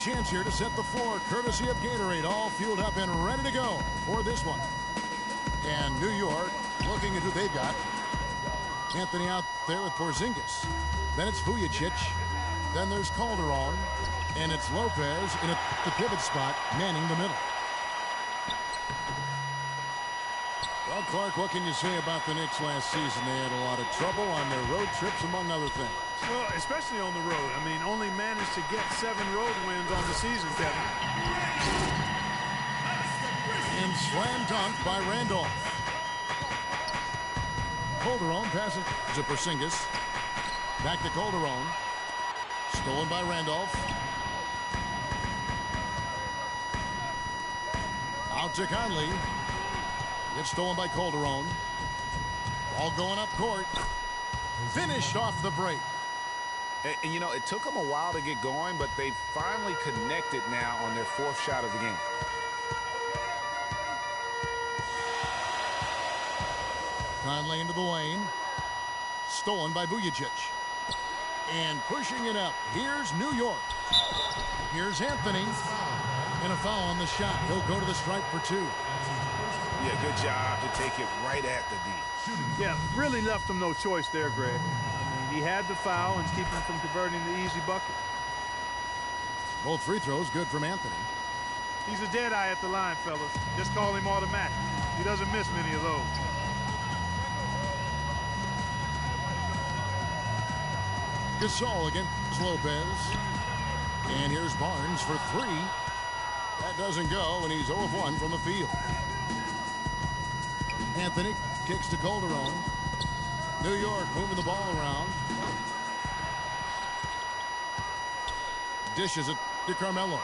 Chance here to set the floor, courtesy of Gatorade, all fueled up and ready to go for this one. And New York looking at who they've got. Anthony out there with Porzingis. Then it's Vujacic. Then there's Calderon. And it's Lopez in the pivot spot, manning the middle. Well, Clark, what can you say about the Knicks last season? They had a lot of trouble on their road trips, among other things. Well, especially on the road. I mean, only managed to get 7 road wins on the season, Kevin. And slam dunk by Randolph. Calderon passes to Porzingis. Back to Calderon. Stolen by Randolph. Out to Conley. Gets stolen by Calderon. Ball going up court. Finished off the break. And, you know, it took them a while to get going, but they finally connected now on their 4th shot of the game. Conley into the lane. Stolen by Vujacic. And pushing it up. Here's New York. Here's Anthony. And a foul on the shot. He'll go to the stripe for 2. Yeah, good job to take it right at the D. Yeah, really left him no choice there, Greg. I mean, he had the foul and keep him from converting the easy bucket. Both free throws good from Anthony. He's a dead eye at the line, fellas. Just call him automatic. He doesn't miss many of those. Gasol against Lopez. And here's Barnes for 3. That doesn't go, and he's 0 of 1 from the field. Anthony kicks to Calderon. New York moving the ball around. Dishes it to Carmelo.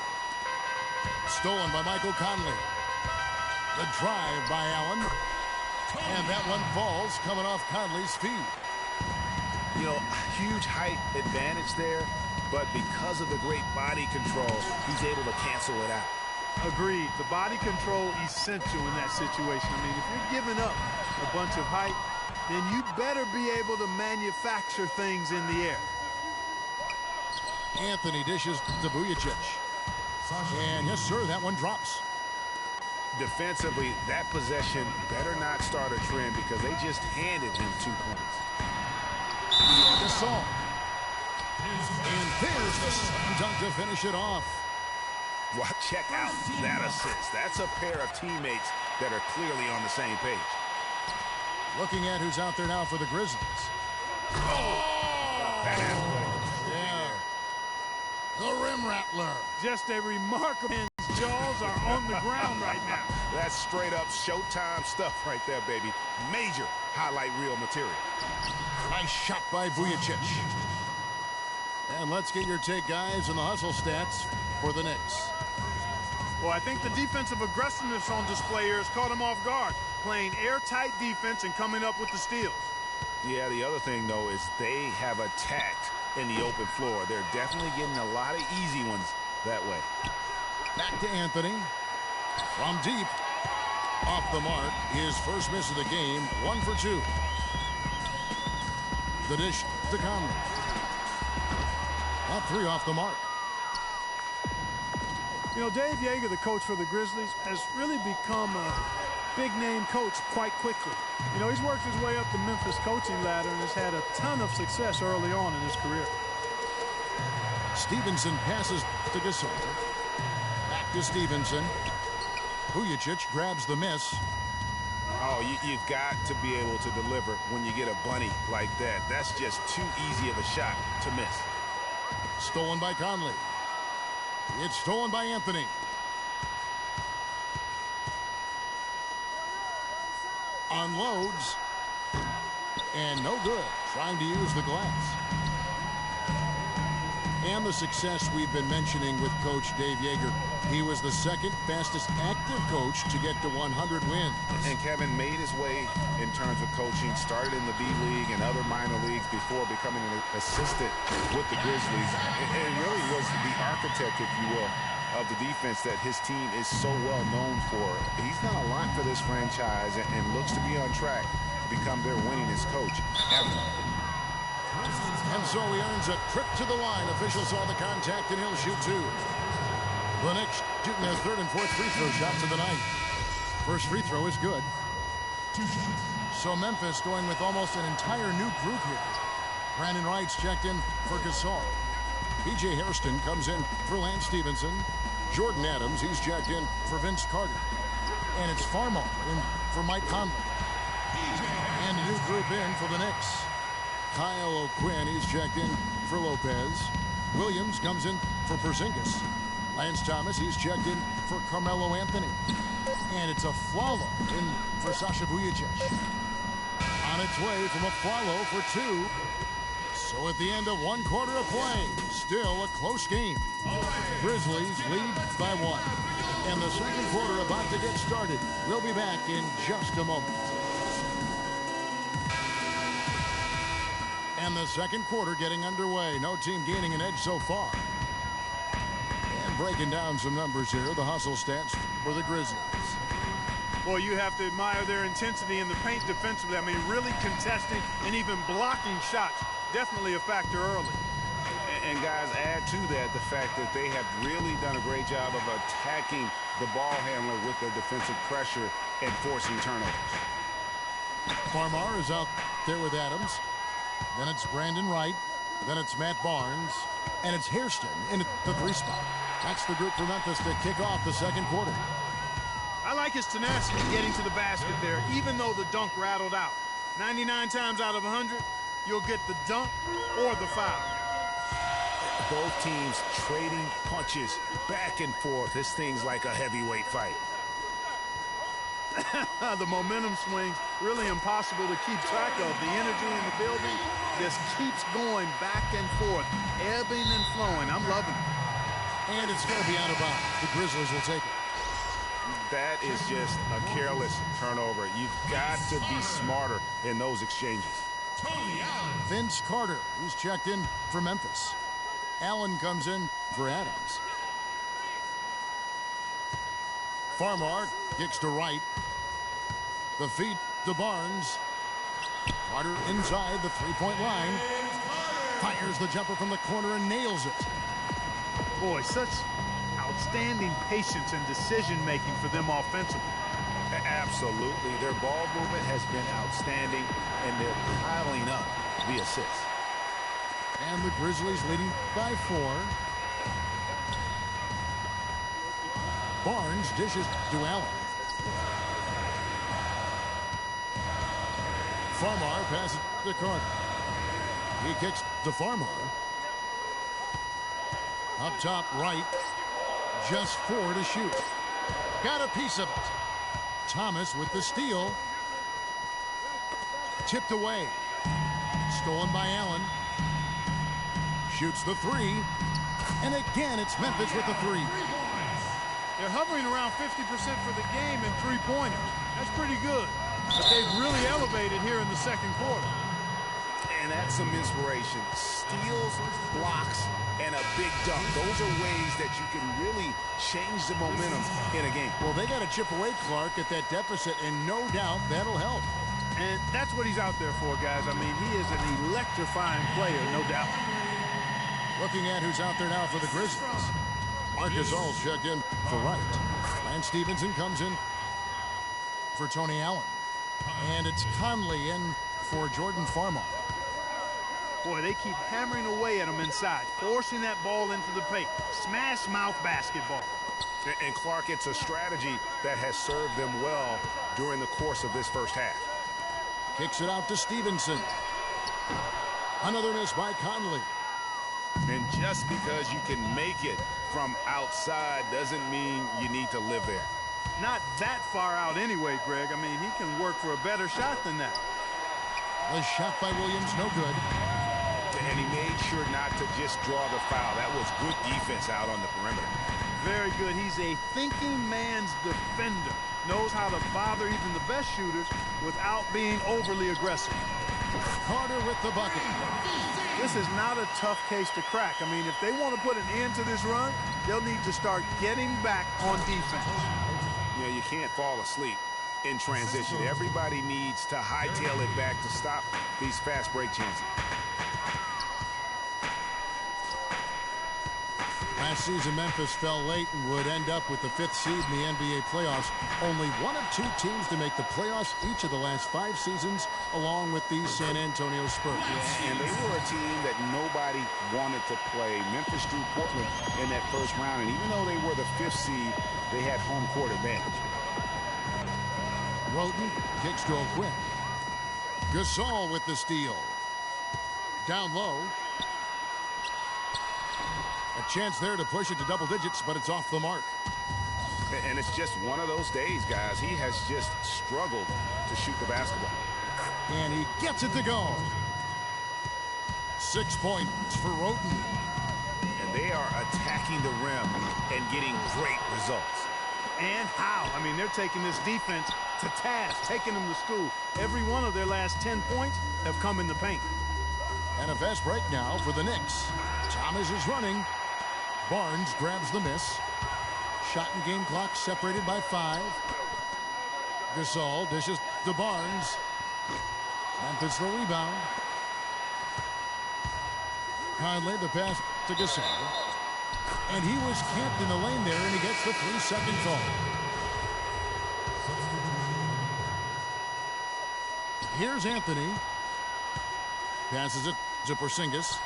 Stolen by Michael Conley. The drive by Allen. And that one falls coming off Conley's feet. You know, huge height advantage there, but because of the great body control, he's able to cancel it out. Agreed. The body control essential in that situation. I mean, if you're giving up a bunch of height, then you better be able to manufacture things in the air. Anthony dishes to Vujacic. And yes, sir, that one drops. Defensively, that possession better not start a trend because they just handed him 2 points. Gasol. And there's the slam dunk to finish it off. Well, check out that assist. That's a pair of teammates that are clearly on the same page. Looking at who's out there now for the Grizzlies. Oh! That athletic. Yeah. The rim rattler. Just a remarkable. His jaws are on the ground right now. That's straight up Showtime stuff right there, baby. Major highlight reel material. Nice shot by Vujacic. And let's get your take, guys, on the hustle stats for the Knicks. Well, I think the defensive aggressiveness on display here has caught him off guard. Playing airtight defense and coming up with the steals. Yeah, the other thing, though, is they have attacked in the open floor. They're definitely getting a lot of easy ones that way. Back to Anthony. From deep. Off the mark. His first miss of the game. 1 for 2. The dish to Conley. That 3 off the mark. You know, Dave Yeager, the coach for the Grizzlies, has really become a big-name coach quite quickly. You know, he's worked his way up the Memphis coaching ladder and has had a ton of success early on in his career. Stevenson passes to Gasol. Back to Stevenson. Vujacic grabs the miss. Oh, you've got to be able to deliver when you get a bunny like that. That's just too easy of a shot to miss. Stolen by Conley. It's stolen by Anthony. Unloads. And no good. Trying to use the glass. And the success we've been mentioning with Coach Dave Yeager. He was the 2nd fastest active coach to get to 100 wins. And Kevin made his way in terms of coaching, started in the B League and other minor leagues before becoming an assistant with the Grizzlies. And really was the architect, if you will, of the defense that his team is so well known for. He's done a lot for this franchise and looks to be on track to become their winningest coach ever. And so he earns a trip to the line. Officials saw the contact, and he'll shoot 2. The Knicks shooting their third and fourth free throw shots of the night. First free throw is good. So Memphis going with almost an entire new group here. Brandon Wright's checked in for Gasol. B.J. Hairston comes in for Lance Stevenson. Jordan Adams, he's checked in for Vince Carter. And it's Farmar in for Mike Conley. And a new group in for the Knicks. Kyle O'Quinn, he's checked in for Lopez. Williams comes in for Porzingis. Lance Thomas, he's checked in for Carmelo Anthony. And it's a Flalo in for Sasha Vujacic. On its way from a Flalo for two. So at the end of one quarter of play, still a close game. Grizzlies lead by one. And the second quarter about to get started. We'll be back in just a moment. And the second quarter getting underway. No team gaining an edge so far. And breaking down some numbers here. The hustle stats for the Grizzlies. Well, you have to admire their intensity in the paint defensively. I mean, really contesting and even blocking shots. Definitely a factor early. And guys, add to that the fact that they have really done a great job of attacking the ball handler with their defensive pressure and forcing turnovers. Farmar is out there with Adams. Then it's Brandon Wright. Then it's Matt Barnes. And it's Hairston in the three spot. That's the group for Memphis to kick off the second quarter. I like his tenacity getting to the basket there, even though the dunk rattled out. 99 times out of 100, you'll get the dunk or the foul. Both teams trading punches back and forth. This thing's like a heavyweight fight. The momentum swings really impossible to keep track of. The energy in the building just keeps going back and forth, ebbing and flowing. I'm loving it. And it's going to be out of bounds. The Grizzlies will take it. That is just a careless turnover. You've got to be smarter in those exchanges. Vince Carter, who's checked in for Memphis. Allen comes in for Adams. Farmar kicks to Wright. The feed to Barnes. Carter inside the three-point line. Fires the jumper from the corner and nails it. Boy, such outstanding patience and decision-making for them offensively. Absolutely. Their ball movement has been outstanding, and they're piling up the assists. And the Grizzlies leading by 4. Barnes dishes to Allen. Farmar passes to Carter. He kicks to Farmar. Up top right. Just 4 to shoot. Got a piece of it. Thomas with the steal. Tipped away. Stolen by Allen. Shoots the 3. And again, it's Memphis with the 3. They're hovering around 50% for the game in three-pointers. That's pretty good. But they've really elevated here in the second quarter. And that's some inspiration. Steals, blocks, and a big dunk. Those are ways that you can really change the momentum in a game. Well, they got to chip away, Clark, at that deficit, and no doubt that'll help. And that's what he's out there for, guys. I mean, he is an electrifying player, no doubt. Looking at who's out there now for the Grizzlies. Marcus All's checked in for Wright. Lance Stevenson comes in for Tony Allen. And it's Conley in for Jordan Farmar. Boy, they keep hammering away at him inside, forcing that ball into the paint. Smash mouth basketball. And Clark, it's a strategy that has served them well during the course of this first half. Kicks it out to Stevenson. Another miss by Conley. And just because you can make it from outside doesn't mean you need to live there. Not that far out anyway, Greg. I mean, he can work for a better shot than that. The shot by Williams, no good. And he made sure not to just draw the foul. That was good defense out on the perimeter. Very good. He's a thinking man's defender. Knows how to bother even the best shooters without being overly aggressive. Carter with the bucket. This is not a tough case to crack. I mean, if they want to put an end to this run, they'll need to start getting back on defense. You know, you can't fall asleep in transition. Everybody needs to hightail it back to stop these fast break chances. Last season, Memphis fell late and would end up with the 5th seed in the NBA playoffs. Only one of 2 teams to make the playoffs each of the last 5 seasons, along with the San Antonio Spurs. Yeah, and they were a team that nobody wanted to play. Memphis drew Portland in that first round, and even though they were the 5th seed, they had home court advantage. Roten kicks to O'Quinn. Gasol with the steal. Down low. A chance there to push it to double digits, but it's off the mark. And it's just one of those days, guys. He has just struggled to shoot the basketball. And he gets it to go. 6 points for Roten. And they are attacking the rim and getting great results. And how? I mean, they're taking this defense to task, taking them to school. Every one of their last 10 points have come in the paint. And a fast break now for the Knicks. Thomas is running. Barnes grabs the miss. Shot and game clock separated by 5. Gasol dishes to Barnes. Memphis the rebound. Conley the pass to Gasol. And he was camped in the lane there, and he gets the 3-second call. Here's Anthony. Passes it to Porzingis.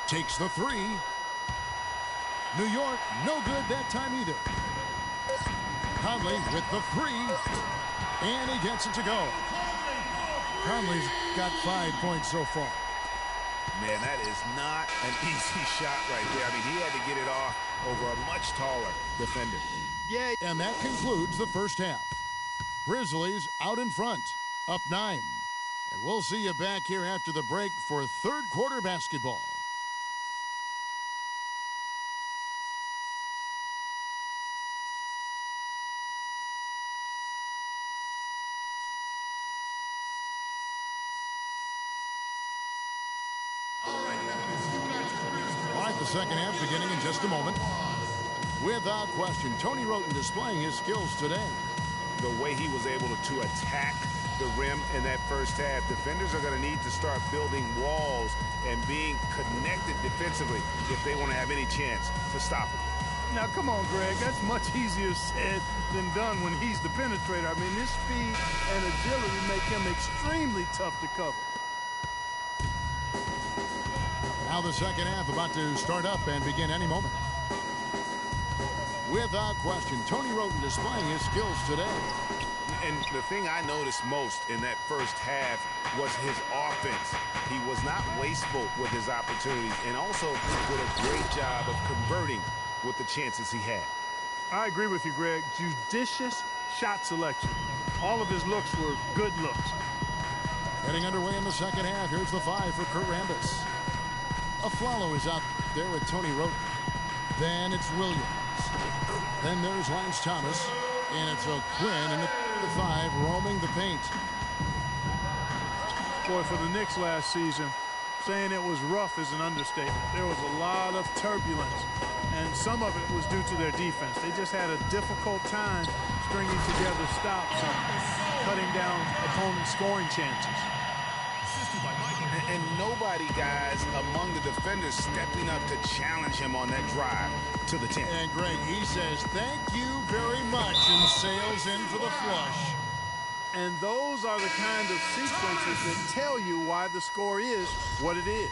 Takes the 3. New York, no good that time either. Conley with the 3. And he gets it to go. Conley's got 5 points so far. Man, that is not an easy shot right there. I mean, he had to get it off over a much taller defender. Yeah, and that concludes the first half. Grizzlies out in front, up 9. And we'll see you back here after the break for third quarter basketball. The second half beginning in just a moment. Without question, Tony Roten displaying his skills today. The way he was able to attack the rim in that first half, defenders are going to need to start building walls and being connected defensively if they want to have any chance to stop him. Now, come on, Greg. That's much easier said than done when he's the penetrator. I mean, his speed and agility make him extremely tough to cover. Now the second half about to start up and begin any moment. Without question, Tony Roten displaying his skills today. And the thing I noticed most in that first half was his offense. He was not wasteful with his opportunities and also did a great job of converting with the chances he had. I agree with you, Greg. Judicious shot selection. All of his looks were good looks. Getting underway in the second half. Here's the 5 for Kurt Rambis. Aflalo is out there with Tony Roten. Then it's Williams. Then there's Lance Thomas. And it's O'Quinn in the 5 roaming the paint. Boy, for the Knicks last season, saying it was rough is an understatement. There was a lot of turbulence, and some of it was due to their defense. They just had a difficult time stringing together stops and cutting down opponents' scoring chances. And nobody, guys, among the defenders stepping up to challenge him on that drive to the 10. And Greg, he says, thank you very much, and sails in for the flush. And those are the kind of sequences that tell you why the score is what it is.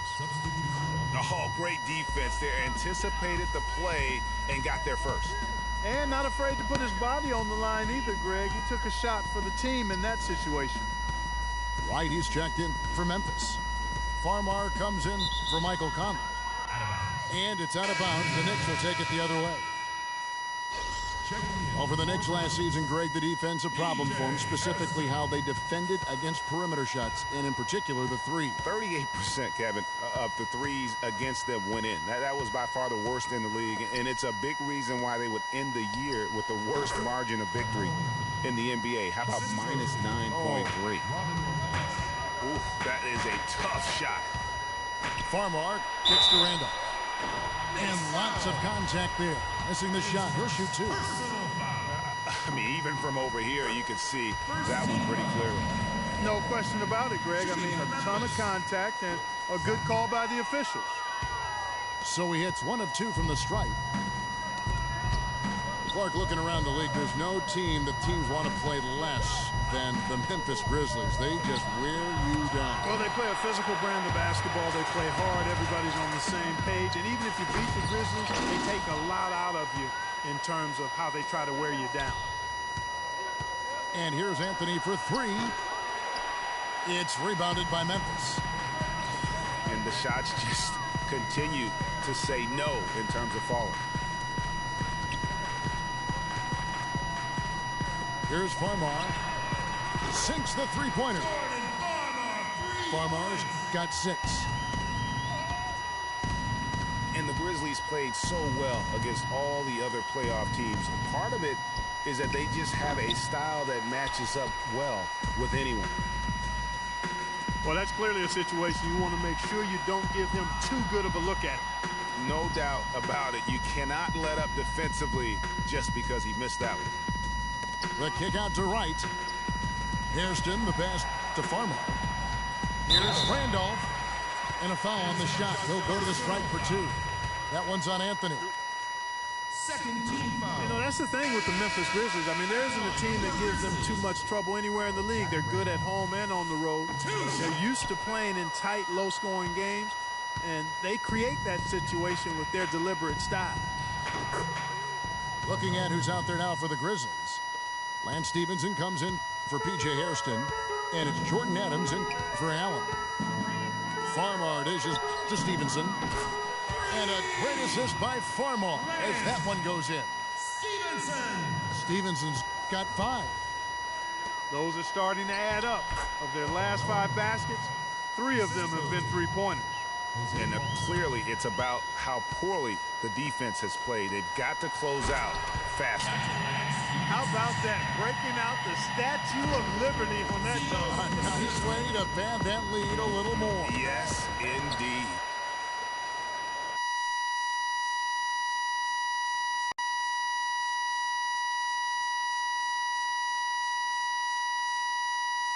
Oh, great defense there. Anticipated the play and got there first. And not afraid to put his body on the line either, Greg. He took a shot for the team in that situation. White, he's checked in for Memphis. Farmar comes in for Michael Conley. And it's out of bounds. The Knicks will take it the other way. Well, for the Knicks last season, Greg, the defense a problem for them, specifically how they defended against perimeter shots, and in particular the 3. 38%, Kevin, of the threes against them went in. That was by far the worst in the league, and it's a big reason why they would end the year with the worst margin of victory in the NBA. How about minus 9.3? Ooh, that is a tough shot. Farmar kicks to Randall. And lots of contact there. Missing the shot. He'll shoot 2. I mean, even from over here, you can see that one pretty clearly. No question about it, Greg. I mean, a ton of contact and a good call by the officials. So he hits 1 of 2 from the stripe. Clark, looking around the league, there's no team that teams want to play less than the Memphis Grizzlies. They just wear you down. Well, they play a physical brand of basketball. They play hard. Everybody's on the same page. And even if you beat the Grizzlies, they take a lot out of you in terms of how they try to wear you down. And here's Anthony for 3. It's rebounded by Memphis. And the shots just continue to say no in terms of falling. Here's Farmar. Sinks the three-pointer. Farmar's got 6. And the Grizzlies played so well against all the other playoff teams. And part of it is that they just have a style that matches up well with anyone. Well, that's clearly a situation you want to make sure you don't give him too good of a look at it. No doubt about it. You cannot let up defensively just because he missed that one. The kick out to right. Hairston, the pass to Farmer. Here's Randolph. And a foul on the shot. He'll go to the strike for 2. That one's on Anthony. Second team foul. You know, that's the thing with the Memphis Grizzlies. I mean, there isn't a team that gives them too much trouble anywhere in the league. They're good at home and on the road. They're used to playing in tight, low-scoring games, and they create that situation with their deliberate style. Looking at who's out there now for the Grizzlies. Lance Stevenson comes in for P.J. Hairston, and it's Jordan Adams in for Allen. Farmar dishes to Stevenson. And a great assist by Farmar as that one goes in. Stevenson's got 5. Those are starting to add up. Of their last 5 baskets, 3 of them have been three-pointers. And clearly it's about how poorly the defense has played. They've got to close out faster. How about that? Breaking out the Statue of Liberty on that dunk. A nice way to pad that lead a little more. Yes, indeed.